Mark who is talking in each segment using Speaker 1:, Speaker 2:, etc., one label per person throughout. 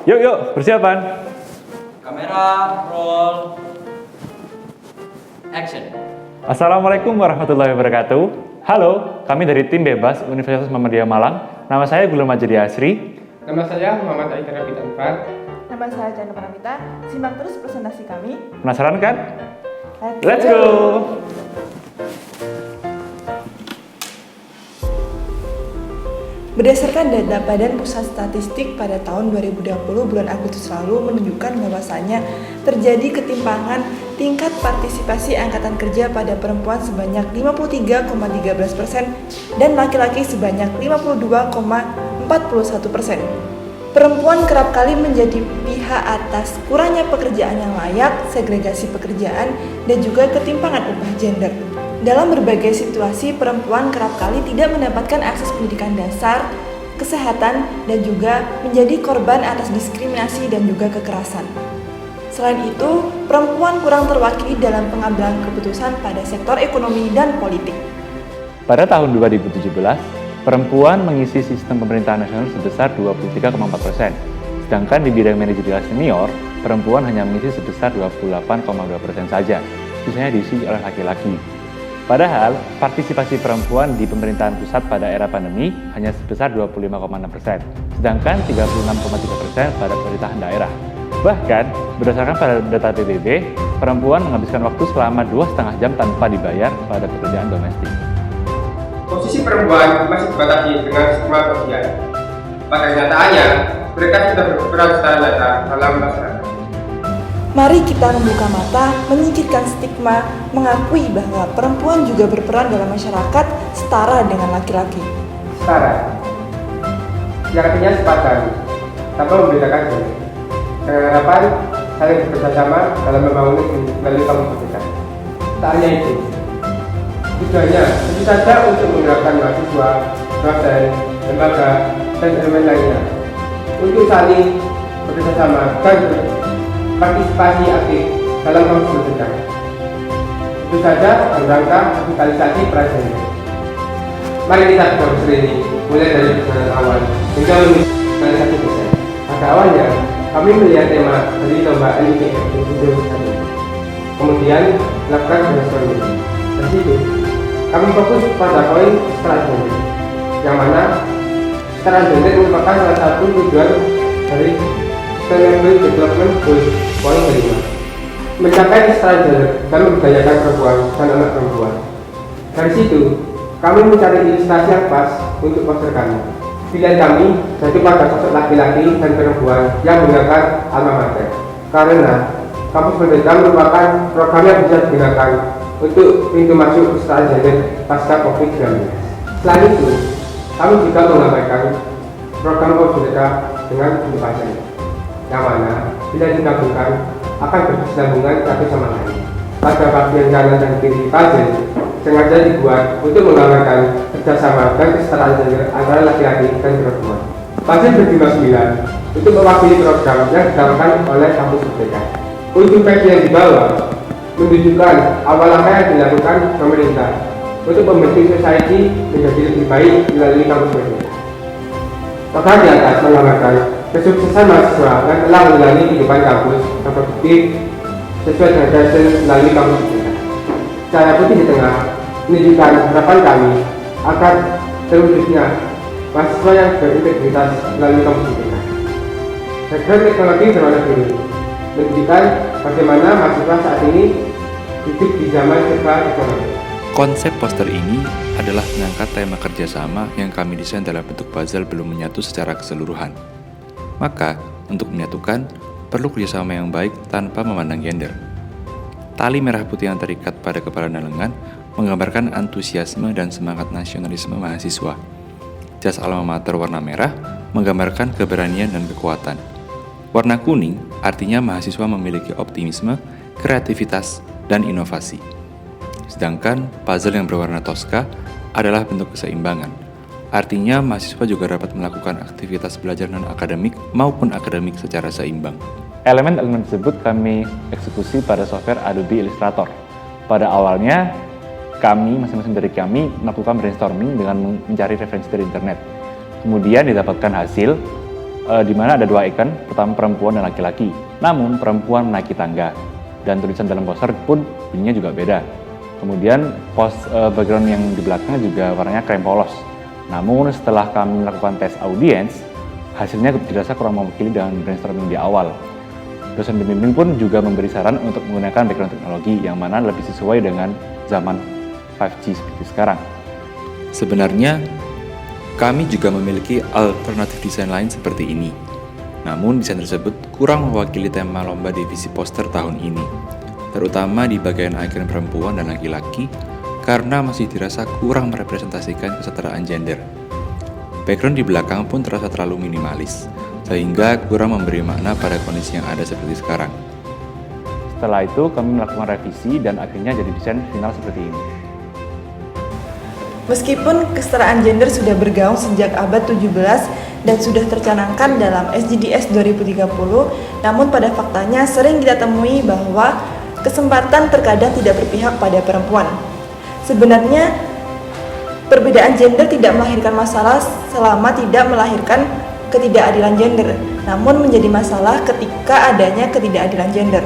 Speaker 1: Yuk, persiapan.
Speaker 2: Kamera, roll, action.
Speaker 1: Assalamualaikum warahmatullahi wabarakatuh. Halo, kami dari tim Bebas Universitas Muhammadiyah Malang. Nama saya Gulum Majdi Asri.
Speaker 3: Nama saya Muhammad Aidar Rabita Anfar.
Speaker 4: Nama saya Jana Pramita. Simak terus presentasi kami.
Speaker 1: Penasaran kan? Let's go!
Speaker 4: Berdasarkan data Badan Pusat Statistik pada tahun 2020 bulan Agustus lalu menunjukkan bahwasannya terjadi ketimpangan tingkat partisipasi angkatan kerja pada perempuan sebanyak 53,13% dan laki-laki sebanyak 52,41%. Perempuan kerap kali menjadi pihak atas kurangnya pekerjaan yang layak, segregasi pekerjaan, dan juga ketimpangan upah gender. Dalam berbagai situasi, perempuan kerap kali tidak mendapatkan akses pendidikan dasar, kesehatan, dan juga menjadi korban atas diskriminasi dan juga kekerasan. Selain itu, perempuan kurang terwakili dalam pengambilan keputusan pada sektor ekonomi dan politik.
Speaker 1: Pada tahun 2017, perempuan mengisi sistem pemerintahan nasional sebesar 23,4%, sedangkan di bidang manajerial senior, perempuan hanya mengisi sebesar 28,2% saja, sisanya diisi oleh laki-laki. Padahal, partisipasi perempuan di pemerintahan pusat pada era pandemi hanya sebesar 25,6%, sedangkan 36,3% pada pemerintahan daerah. Bahkan, berdasarkan pada data PBB, perempuan menghabiskan waktu selama 2,5 jam tanpa dibayar pada pekerjaan domestik.
Speaker 3: Posisi perempuan masih dibatasi dengan stigma sosial. Pada kenyataannya, mereka sudah berperan secara nyata dalam masyarakat.
Speaker 4: Mari kita membuka mata, menyingkirkan stigma, mengakui bahwa perempuan juga berperan dalam masyarakat setara dengan laki-laki.
Speaker 3: Setara, yang artinya sepadan, tanpa membedakan gender. Dengan harapan saling bekerjasama dalam membangun melalui kampus berbeda. Tak hanya itu, tujuannya tentu saja untuk menggerakkan mahasiswa, dosen, lembaga, dan elemen lainnya untuk saling bekerjasama dan partisipasi aktif dalam kampus berbeda. Tentu saja dalam rangka revitalisasi peran gender. Mari kita bekerja ini mulai dari perjalanan awal hingga menuju satu desain. Pada awalnya, kami melihat tema dari lomba LIPF untuk 2021. Kemudian melakukan brainstorming. Dari situ, kami fokus pada poin kesetaraan gender, yang mana kesetaraan gender merupakan salah satu tujuan dari Sustainable Development Goals poin kelima. Mencapai kesetaraan gender dan memberdayakan perempuan dan anak perempuan. Dari situ, kami mencari ilustrasi yang pas untuk poster kami. Pilihan kami jatuh pada sosok laki-laki dan perempuan yang menggunakan alma mater. Karena kampus merdeka merupakan program yang bisa digunakan untuk pintu masuk kesetaraan gender pasca COVID-19. Selain itu, kami juga menggambarkan program kampus merdeka dengan bentuk puzzle, yang mana bila digabungkan akan berkesinambungan satu sama lain. Pada bagian kanan dan kiri puzzle sengaja dibuat untuk menggambarkan kerjasama dan kesetaraan gender antara laki-laki dan perempuan. Puzzle berjumlah 9 untuk mewakili program yang dilakukan oleh kampus berbeda. Ujung page yang di bawah menunjukkan awal langkah yang dilakukan pemerintah untuk membentuk society menjadi lebih baik melalui kampus berbeda. Program di atas menggambarkan kesuksesan mahasiswa yang telah menjalani kehidupan kampus yang produktif sesuai dengan passion melalui kampus berbeda. Cahaya putih di tengah menunjukkan harapan kami agar terwujudnya mahasiswa yang berintegritas melalui kampus berbeda. Background teknologi berwarna biru menunjukkan bagaimana mahasiswa saat ini hidup di zaman serba ekonomi.
Speaker 5: Konsep poster ini adalah mengangkat tema kerjasama yang kami desain dalam bentuk puzzle belum menyatu secara keseluruhan. Maka, untuk menyatukan, perlu kerjasama yang baik tanpa memandang gender. Tali merah putih yang terikat pada kepala dan lengan menggambarkan antusiasme dan semangat nasionalisme mahasiswa. Jas alma mater warna merah menggambarkan keberanian dan kekuatan. Warna kuning artinya mahasiswa memiliki optimisme, kreativitas, dan inovasi. Sedangkan puzzle yang berwarna toska adalah bentuk keseimbangan. Artinya mahasiswa juga dapat melakukan aktivitas belajar non-akademik maupun akademik secara seimbang.
Speaker 1: Elemen-elemen tersebut kami eksekusi pada software Adobe Illustrator. Pada awalnya, masing-masing dari kami melakukan brainstorming dengan mencari referensi dari internet. Kemudian didapatkan hasil, di mana ada 2 ikon, pertama perempuan dan laki-laki. Namun perempuan menaiki tangga dan tulisan dalam poster pun bunyinya juga beda. Kemudian background yang di belakang juga warnanya krem polos. Namun setelah kami melakukan tes audiens, hasilnya dirasa kurang mewakili dengan brainstorming di awal. Dosen pembimbing pun juga memberi saran untuk menggunakan background teknologi yang mana lebih sesuai dengan zaman 5G seperti sekarang.
Speaker 5: Sebenarnya, kami juga memiliki alternatif desain lain seperti ini. Namun desain tersebut kurang mewakili tema lomba divisi poster tahun ini, terutama di bagian ikon perempuan dan laki-laki karena masih dirasa kurang merepresentasikan kesetaraan gender. Background di belakang pun terasa terlalu minimalis, sehingga kurang memberi makna pada kondisi yang ada seperti sekarang.
Speaker 1: Setelah itu kami melakukan revisi dan akhirnya jadi desain final seperti ini.
Speaker 4: Meskipun kesetaraan gender sudah bergaung sejak abad 17 dan sudah tercanangkan dalam SDGs 2030, namun pada faktanya sering kita temui bahwa kesempatan terkadang tidak berpihak pada perempuan. Sebenarnya, perbedaan gender tidak melahirkan masalah selama tidak melahirkan ketidakadilan gender, namun menjadi masalah ketika adanya ketidakadilan gender.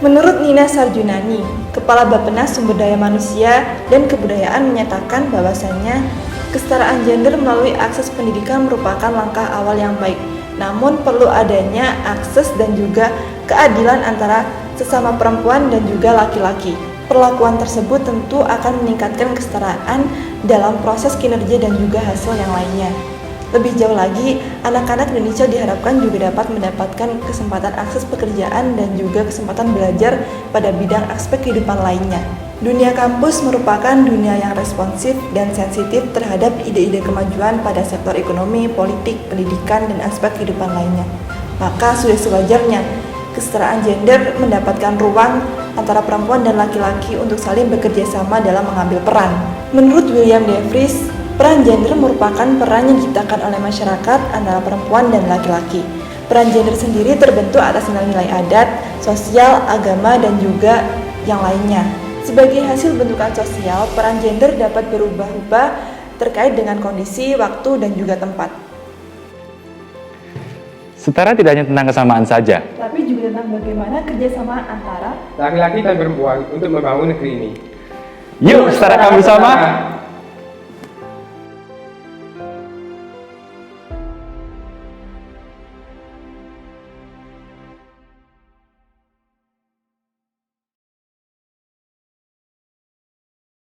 Speaker 4: Menurut Nina Sarjunani, Kepala Bappenas Sumber Daya Manusia dan Kebudayaan menyatakan bahwasannya kesetaraan gender melalui akses pendidikan merupakan langkah awal yang baik. Namun perlu adanya akses dan juga keadilan antara sesama perempuan dan juga laki-laki. Perlakuan tersebut tentu akan meningkatkan kesetaraan dalam proses kinerja dan juga hasil yang lainnya. Lebih jauh lagi, anak-anak Indonesia diharapkan juga dapat mendapatkan kesempatan akses pekerjaan dan juga kesempatan belajar pada bidang aspek kehidupan lainnya. Dunia kampus merupakan dunia yang responsif dan sensitif terhadap ide-ide kemajuan pada sektor ekonomi, politik, pendidikan, dan aspek kehidupan lainnya. Maka sudah sewajarnya kesetaraan gender mendapatkan ruang antara perempuan dan laki-laki untuk saling bekerja sama dalam mengambil peran. Menurut William De Vries, peran gender merupakan peran yang diciptakan oleh masyarakat antara perempuan dan laki-laki. Peran gender sendiri terbentuk atas nilai-nilai adat, sosial, agama, dan juga yang lainnya. Sebagai hasil bentukan sosial, peran gender dapat berubah-ubah terkait dengan kondisi, waktu, dan juga tempat.
Speaker 1: Setara tidak hanya tentang kesamaan saja,
Speaker 4: Tapi juga tentang bagaimana kerjasama antara
Speaker 3: Laki-laki dan perempuan untuk membangun negeri ini.
Speaker 1: yuk setarakan bersama.